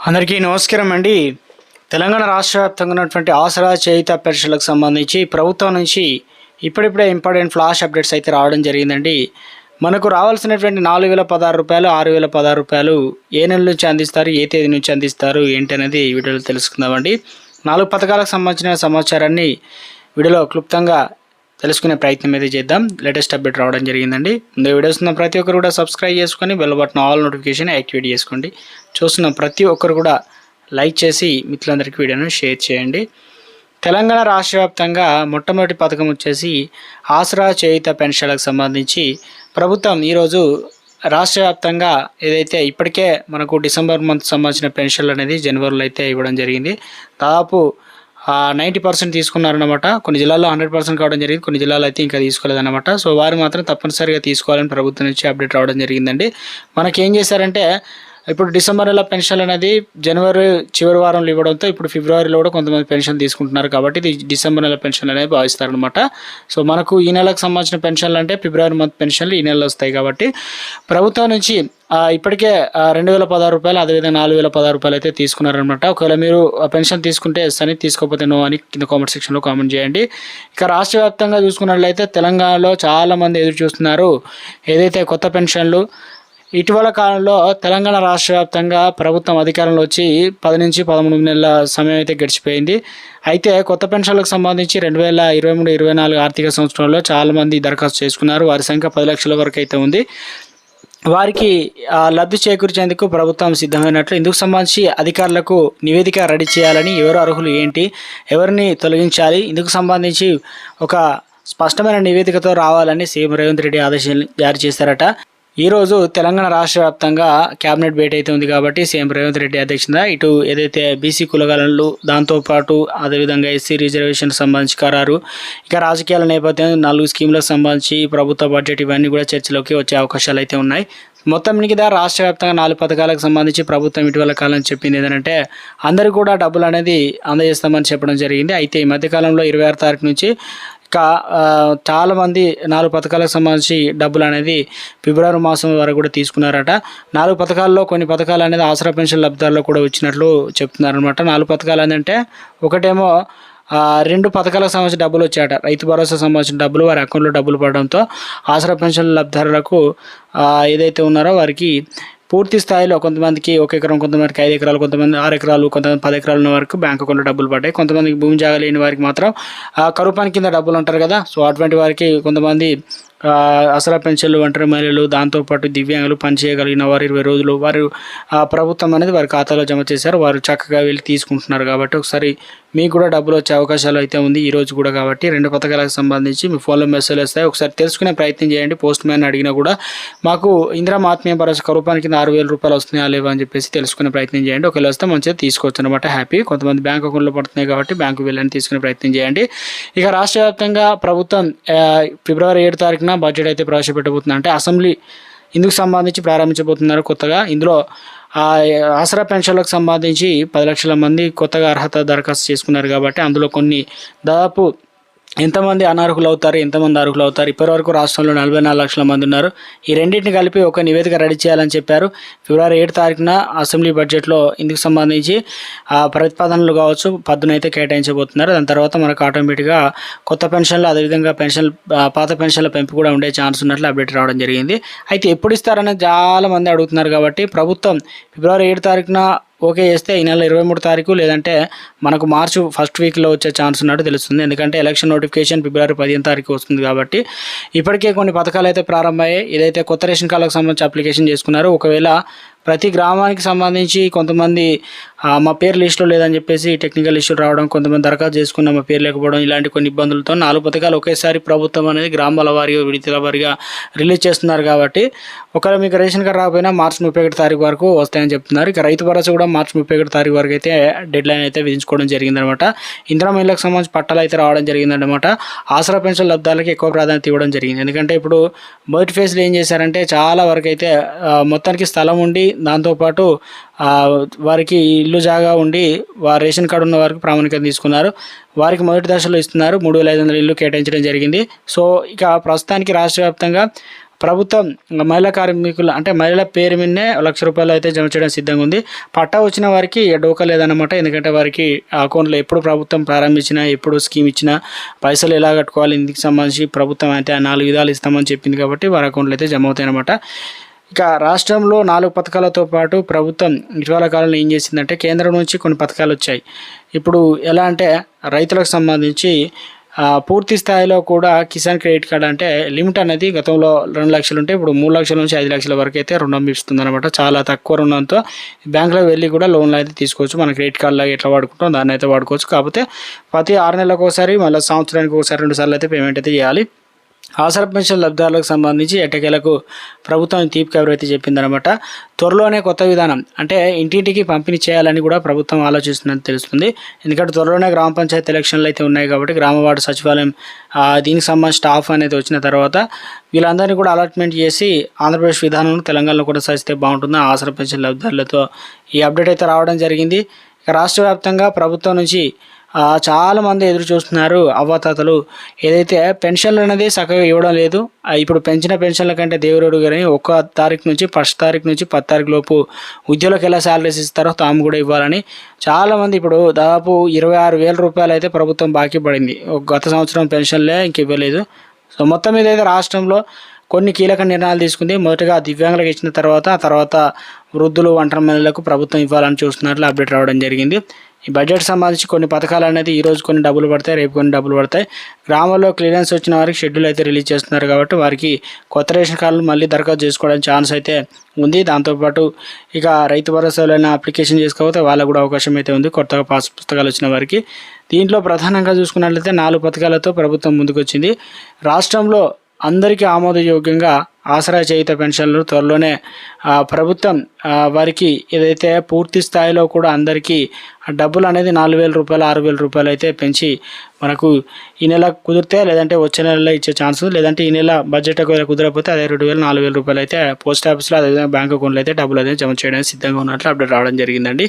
అందరికీ నమస్కారం అండి. తెలంగాణ రాష్ట్ర వ్యాప్తంగా ఉన్నటువంటి ఆసరా చేయుత పెన్షన్లకు సంబంధించి ప్రభుత్వం నుంచి ఇప్పుడిప్పుడే ఇంపార్టెంట్ ఫ్లాష్ అప్డేట్స్ అయితే రావడం జరిగిందండి. మనకు రావాల్సినటువంటి 4,016 రూపాయలు, 6,016 రూపాయలు ఏ నెల నుంచి అందిస్తారు, ఏ తేదీ నుంచి అందిస్తారు ఏంటి అనేది ఈ వీడియోలో తెలుసుకుందామండి. 4 పథకాలకు సంబంధించిన సమాచారాన్ని వీడియోలో క్లుప్తంగా తెలుసుకునే ప్రయత్నం అయితే చేద్దాం. లేటెస్ట్ అప్డేట్ రావడం జరిగిందండి. ముందు వీడియోస్ ఉన్న ప్రతి ఒక్కరు కూడా సబ్స్క్రైబ్ చేసుకొని bell button all notification activate చేసుకోండి. చూస్తున్న ప్రతి ఒక్కరు కూడా లైక్ చేసి మిత్రులందరికీ వీడియోను షేర్ చేయండి. తెలంగాణ రాష్ట్ర వ్యాప్తంగా మొట్టమొదటి పథకం వచ్చేసి ఆసరా చేయుత పెన్షన్లకు సంబంధించి ప్రభుత్వం ఈరోజు రాష్ట్ర వ్యాప్తంగా ఏదైతే ఇప్పటికే మనకు డిసెంబర్ మంత్ సంబంధించిన పెన్షన్లు అనేది జనవరిలో అయితే ఇవ్వడం జరిగింది. దాదాపు 90% తీసుకున్నారనమాట. కొన్ని జిల్లాల్లో 100% కావడం జరిగింది, కొన్ని జిల్లాలో అయితే ఇంకా తీసుకోలేదన్నమాట. సో వారు మాత్రం తప్పనిసరిగా తీసుకోవాలని ప్రభుత్వం నుంచి అప్డేట్ రావడం జరిగిందండి. మనకేం చేశారంటే ఇప్పుడు డిసెంబర్ నెల పెన్షన్ అనేది జనవరి చివరి వారంలో ఇవ్వడంతో ఇప్పుడు ఫిబ్రవరిలో కూడా కొంతమంది పెన్షన్ తీసుకుంటున్నారు కాబట్టి ఇది డిసెంబర్ నెల పెన్షన్ అనేది భావిస్తారనమాట. సో మనకు ఈ నెలకు సంబంధించిన పెన్షన్లు అంటే ఫిబ్రవరి మంత్ పెన్షన్లు ఈ నెలలో వస్తాయి కాబట్టి ప్రభుత్వం నుంచి ఇప్పటికే 2,016 రూపాయలు, అదేవిధంగా 4,016 రూపాయలు అయితే తీసుకున్నారనమాట. ఒకవేళ మీరు పెన్షన్ తీసుకుంటే ఎస్ అని, తీసుకోకపోతే నో అని కింద కామెంట్ సెక్షన్లో కామెంట్ చేయండి. ఇక రాష్ట్ర వ్యాప్తంగా చూసుకున్నట్లయితే తెలంగాణలో చాలామంది ఎదురు చూస్తున్నారు ఏదైతే కొత్త పెన్షన్లు. ఇటీవల కాలంలో తెలంగాణ రాష్ట్ర వ్యాప్తంగా ప్రభుత్వం అధికారంలో వచ్చి 10 నుంచి 13 నెలల సమయం అయితే గడిచిపోయింది. అయితే కొత్త పెన్షన్లకు సంబంధించి 2023-24 ఆర్థిక సంవత్సరంలో చాలామంది దరఖాస్తు చేసుకున్నారు. వారి సంఖ్య 10 లక్షల వరకు అయితే ఉంది. వారికి లబ్ధి చేకూర్చేందుకు ప్రభుత్వం సిద్ధమైనట్లు ఇందుకు సంబంధించి అధికారులకు నివేదిక రెడీ చేయాలని, ఎవరు అర్హులు ఏంటి, ఎవరిని తొలగించాలి, ఇందుకు సంబంధించి ఒక స్పష్టమైన నివేదికతో రావాలని సీఎం రేవంత్ రెడ్డి ఆదేశాలు జారీ చేశారట. ఈరోజు తెలంగాణ రాష్ట్ర వ్యాప్తంగా క్యాబినెట్ భేటీ అయితే ఉంది కాబట్టి సీఎం రేవంత్ రెడ్డి అధ్యక్షత ఇటు ఏదైతే బీసీ కులగణనలు, దాంతోపాటు అదేవిధంగా ఎస్సీ రిజర్వేషన్ సంబంధించి ఖరారు, ఇక రాజకీయాల నేపథ్యం 4 స్కీములకు సంబంధించి ప్రభుత్వ బడ్జెట్ ఇవన్నీ కూడా చర్చలోకి వచ్చే అవకాశాలు అయితే ఉన్నాయి. మొత్తం మీద రాష్ట్ర వ్యాప్తంగా 4 పథకాలకు సంబంధించి ప్రభుత్వం ఇటీవల కాలం చెప్పింది ఏంటంటే అందరికీ కూడా డబ్బులు అనేది అందజేస్తామని చెప్పడం జరిగింది. అయితే ఈ మధ్యకాలంలో 26 తారీఖు నుంచి చాలామంది 4 పథకాలకు సంబంధించి డబ్బులు అనేది ఫిబ్రవరి మాసం వరకు కూడా తీసుకున్నారట. 4 పథకాల్లో కొన్ని పథకాలు అనేది ఆసరా పెన్షన్ లబ్ధిదారులకు కూడా వచ్చినట్లు చెప్తున్నారనమాట. 4 పథకాలు ఏంటంటే ఒకటేమో 2 పథకాలకు సంబంధించిన డబ్బులు వచ్చాయట. రైతు భరోసా సంబంధించిన డబ్బులు వారి అకౌంట్లో డబ్బులు పడడంతో ఆసరా పెన్షన్ లబ్ధిదారులకు ఏదైతే ఉన్నారో వారికి పూర్తి స్థాయిలో కొంతమందికి 1 ఎకరం, కొంతమందికి 5 ఎకరాలు, కొంతమంది 6 ఎకరాలు, కొంతమంది 10 ఎకరాలు ఉన్న వరకు బ్యాంక్ అకౌంట్లో డబ్బులు పడ్డాయి. కొంతమందికి భూమి జాగా లేని వారికి మాత్రం కరువు పని కింద డబ్బులు ఉంటారు కదా, సో అటువంటి వారికి కొంతమంది ఆసరా పెన్షన్లు, ఒంటరి మహిళలు, దాంతోపాటు దివ్యాంగులు, పని చేయగలిగిన వారు 20 రోజులు వారు ప్రభుత్వం అనేది వారి ఖాతాలో జమ చేశారు. వారు చక్కగా వెళ్ళి తీసుకుంటున్నారు కాబట్టి ఒకసారి మీకు కూడా డబ్బులు వచ్చే అవకాశాలు అయితే ఉంది ఈ రోజు కూడా. కాబట్టి 2 పథకాలకు సంబంధించి మీ ఫోన్లో మెసేజ్ వస్తాయి, ఒకసారి తెలుసుకునే ప్రయత్నం చేయండి. పోస్ట్ మ్యాన్ అడిగినా కూడా మాకు ఇందిరా ఆత్మీయ భరోసా కరువు పని కింద 6,000 రూపాయలు వస్తున్నాయా లేవా అని చెప్పేసి తెలుసుకునే ప్రయత్నం చేయండి. ఒకవేళ వస్తే మంచిగా తీసుకోవచ్చు అనమాట, హ్యాపీ. కొంతమంది బ్యాంక్ అకౌంట్లో పడుతున్నాయి కాబట్టి బ్యాంకు వెళ్ళని తీసుకునే ప్రయత్నం చేయండి. ఇక రాష్ట్ర వ్యాప్తంగా ప్రభుత్వం ఫిబ్రవరి 7 తారీఖున బడ్జెట్ అయితే ప్రవేశపెట్టబోతుంది. అంటే అసెంబ్లీ ఇందుకు సంబంధించి ప్రారంభించబోతున్నారు కొత్తగా. ఇందులో ఆసరా పెన్షన్లకు సంబంధించి 10 లక్షల మంది కొత్తగా అర్హత దరఖాస్తు చేసుకున్నారు కాబట్టి అందులో కొన్ని దాదాపు ఎంతమంది అనర్హులు అవుతారు, ఎంతమంది అర్హులు అవుతారు, ఇప్పటివరకు రాష్ట్రంలో 44 లక్షల మంది ఉన్నారు. ఈ రెండింటిని కలిపి ఒక నివేదిక రెడీ చేయాలని చెప్పారు. ఫిబ్రవరి 7 తారీఖున అసెంబ్లీ బడ్జెట్లో ఇందుకు సంబంధించి ప్రతిపాదనలు కావచ్చు పద్దునైతే కేటాయించబోతున్నారు. దాని తర్వాత మనకు ఆటోమేటిక్గా కొత్త పెన్షన్లు, అదేవిధంగా పాత పెన్షన్ల పెంపు కూడా ఉండే ఛాన్స్ ఉన్నట్లు అప్డేట్ రావడం జరిగింది. అయితే ఎప్పుడు ఇస్తారనేది చాలా మంది అడుగుతున్నారు కాబట్టి ప్రభుత్వం ఫిబ్రవరి 7 తారీఖున ఓకే చేస్తే ఈ నెల 23 తారీఖు లేదంటే మనకు మార్చి ఫస్ట్ వీక్లో వచ్చే ఛాన్స్ ఉన్నట్టు తెలుస్తుంది. ఎందుకంటే ఎలక్షన్ నోటిఫికేషన్ ఫిబ్రవరి 15 తారీఖు వస్తుంది కాబట్టి ఇప్పటికే కొన్ని పథకాలు అయితే ప్రారంభమయ్యాయి. ఏదైతే కొత్త రేషన్ కార్డులకు సంబంధించి అప్లికేషన్ చేసుకున్నారో ఒకవేళ ప్రతి గ్రామానికి సంబంధించి కొంతమంది మా పేరు లిస్టులో లేదని చెప్పేసి టెక్నికల్ ఇష్యూ రావడం, కొంతమంది దరఖాస్తు చేసుకున్న మా పేరు లేకపోవడం, ఇలాంటి కొన్ని ఇబ్బందులతో 4 పథకాలు ఒకేసారి ప్రభుత్వం అనేది గ్రామాల వారీగా, విడతల వారీగా రిలీజ్ చేస్తున్నారు కాబట్టి ఒకవేళ మీకు రేషన్ కార్డు రాకపోయినా మార్చి 31 తారీఖు వరకు వస్తాయని చెప్తున్నారు. ఇక రైతు భరోసా కూడా మార్చి 31 తారీఖు వరకు అయితే డెడ్ లైన్ అయితే విధించుకోవడం జరిగిందనమాట. ఇందిరా మహిళలకు సంబంధించి పట్టాలు అయితే రావడం జరిగిందనమాట. ఆసరా పెన్షన్ లబ్ధాలకి ఎక్కువ ప్రాధాన్యత ఇవ్వడం జరిగింది. ఎందుకంటే ఇప్పుడు మొదటి ఫేజ్లో ఏం చేశారంటే చాలా వరకు అయితే మొత్తానికి స్థలం ఉండి దాంతోపాటు వారికి ఇల్లు జాగా ఉండి వారి రేషన్ కార్డు ఉన్న వారికి ప్రాముఖ్యత తీసుకున్నారు. వారికి మొదటి దశలో ఇస్తున్నారు, 3,500 ఇల్లు కేటాయించడం జరిగింది. సో ఇక ప్రస్తుతానికి రాష్ట్ర వ్యాప్తంగా ప్రభుత్వం మహిళా కార్మికులు అంటే మహిళల పేరు మీదనే ₹1,00,000 అయితే జమ చేయడం సిద్ధంగా ఉంది. పట్టా వచ్చిన వారికి డోకా లేదన్నమాట. ఎందుకంటే వారికి అకౌంట్లో ఎప్పుడు ప్రభుత్వం ప్రారంభించినా, ఎప్పుడు స్కీమ్ ఇచ్చినా పైసలు ఎలా కట్టుకోవాలి, ఇందుకు సంబంధించి ప్రభుత్వం అయితే 4 విధాలు ఇస్తామని చెప్పింది కాబట్టి వారి అకౌంట్లో అయితే జమ అవుతాయి అన్నమాట. ఇక రాష్ట్రంలో 4 పథకాలతో పాటు ప్రభుత్వం ఇటీవల కాలంలో ఏం చేసిందంటే కేంద్రం నుంచి కొన్ని పథకాలు వచ్చాయి. ఇప్పుడు ఎలా అంటే రైతులకు సంబంధించి పూర్తి స్థాయిలో కూడా కిసాన్ క్రెడిట్ కార్డ్ అంటే లిమిట్ అనేది గతంలో 2 లక్షలు ఉంటే ఇప్పుడు 3 లక్షల నుంచి 5 లక్షల వరకు అయితే రుణం ఇస్తుంది అనమాట. చాలా తక్కువ రుణంతో బ్యాంకులో వెళ్ళి కూడా లోన్లు అయితే తీసుకోవచ్చు. మన క్రెడిట్ కార్డ్ లాగా ఎట్లా వాడుకుంటాం దాన్ని అయితే వాడుకోవచ్చు. కాకపోతే ప్రతి 6 నెలలకు ఒకసారి మళ్ళీ సంవత్సరానికి ఒకసారి 2 సార్లు అయితే పేమెంట్ అయితే చేయాలి. ఆసరా పెన్షన్ లబ్ధిదారులకు సంబంధించి ఎట్టకేలకు ప్రభుత్వం తీపి కబురు అయితే చెప్పిందనమాట. త్వరలోనే కొత్త విధానం అంటే ఇంటింటికి పంపిణీ చేయాలని కూడా ప్రభుత్వం ఆలోచిస్తుందని తెలుస్తుంది. ఎందుకంటే త్వరలోనే గ్రామ పంచాయతీ ఎలక్షన్లు అయితే ఉన్నాయి కాబట్టి గ్రామ వార్డు సచివాలయం దీనికి సంబంధించిన స్టాఫ్ అనేది వచ్చిన తర్వాత వీళ్ళందరినీ కూడా అలాట్మెంట్ చేసి ఆంధ్రప్రదేశ్ విధానం తెలంగాణలో కూడా సాధిస్తే బాగుంటుంది. ఆసరా పెన్షన్ లబ్ధిదారులతో ఈ అప్డేట్ అయితే రావడం జరిగింది. ఇక రాష్ట్ర వ్యాప్తంగా ప్రభుత్వం నుంచి చాలామంది ఎదురు చూస్తున్నారు అవ్వాతాతలు. ఏదైతే పెన్షన్లు అనేది చక్కగా ఇవ్వడం లేదు. ఇప్పుడు పెంచిన పెన్షన్ల కంటే దేవుడు కానీ 1 తారీఖు నుంచి 1 తారీఖు నుంచి 10 తారీఖు లోపు ఉద్యోగులకు ఎలా శాలరీస్ ఇస్తారో తాము కూడా ఇవ్వాలని చాలామంది ఇప్పుడు దాదాపు ₹26,000 అయితే ప్రభుత్వం బాకీ పడింది. గత సంవత్సరం పెన్షన్లే ఇంక ఇవ్వలేదు. సో మొత్తం మీద అయితే రాష్ట్రంలో కొన్ని కీలక నిర్ణయాలు తీసుకుంది. మొదటగా దివ్యాంగులకు ఇచ్చిన తర్వాత వృద్ధులు, ఒంటరి మహిళలకు ప్రభుత్వం ఇవ్వాలని చూస్తున్నట్లు అప్డేట్ రావడం జరిగింది. ఈ బడ్జెట్ సంబంధించి కొన్ని పథకాలు అనేది ఈరోజు కొన్ని డబ్బులు పడతాయి, రేపు కొన్ని డబ్బులు పడతాయి. గ్రామాల్లో క్లియరెన్స్ వచ్చిన వారికి షెడ్యూల్ అయితే రిలీజ్ చేస్తున్నారు కాబట్టి వారికి కొత్త రేషన్ కార్డులు మళ్ళీ దరఖాస్తు చేసుకోవడానికి ఛాన్స్ అయితే ఉంది. దాంతోపాటు ఇక రైతు భరోసాలైనా అప్లికేషన్ చేసుకోకపోతే వాళ్ళకు కూడా అవకాశం అయితే ఉంది కొత్తగా పాస్ పుస్తకాలు వచ్చిన వారికి. దీంట్లో ప్రధానంగా చూసుకున్నట్లయితే 4 పథకాలతో ప్రభుత్వం ముందుకొచ్చింది. రాష్ట్రంలో అందరికీ ఆమోదయోగ్యంగా ఆసరా చేయుత పెన్షన్లు త్వరలోనే ప్రభుత్వం వారికి ఏదైతే పూర్తి స్థాయిలో కూడా అందరికీ డబ్బులు అనేది ₹4,000 ₹6,000 అయితే పెంచి మనకు ఈ నెల కుదిరితే లేదంటే వచ్చే నెలలో ఇచ్చే ఛాన్స్, లేదంటే ఈ నెల బడ్జెట్ ఒకవేళ కుదరకపోతే అదే ₹2,000 4,000 అయితే పోస్ట్ ఆఫీస్లో అదేవిధంగా బ్యాంక్ అకౌంట్లో అయితే డబ్బులు అనేది జమ చేయడానికి సిద్ధంగా ఉన్నట్లు అప్డేట్ రావడం జరిగిందండి.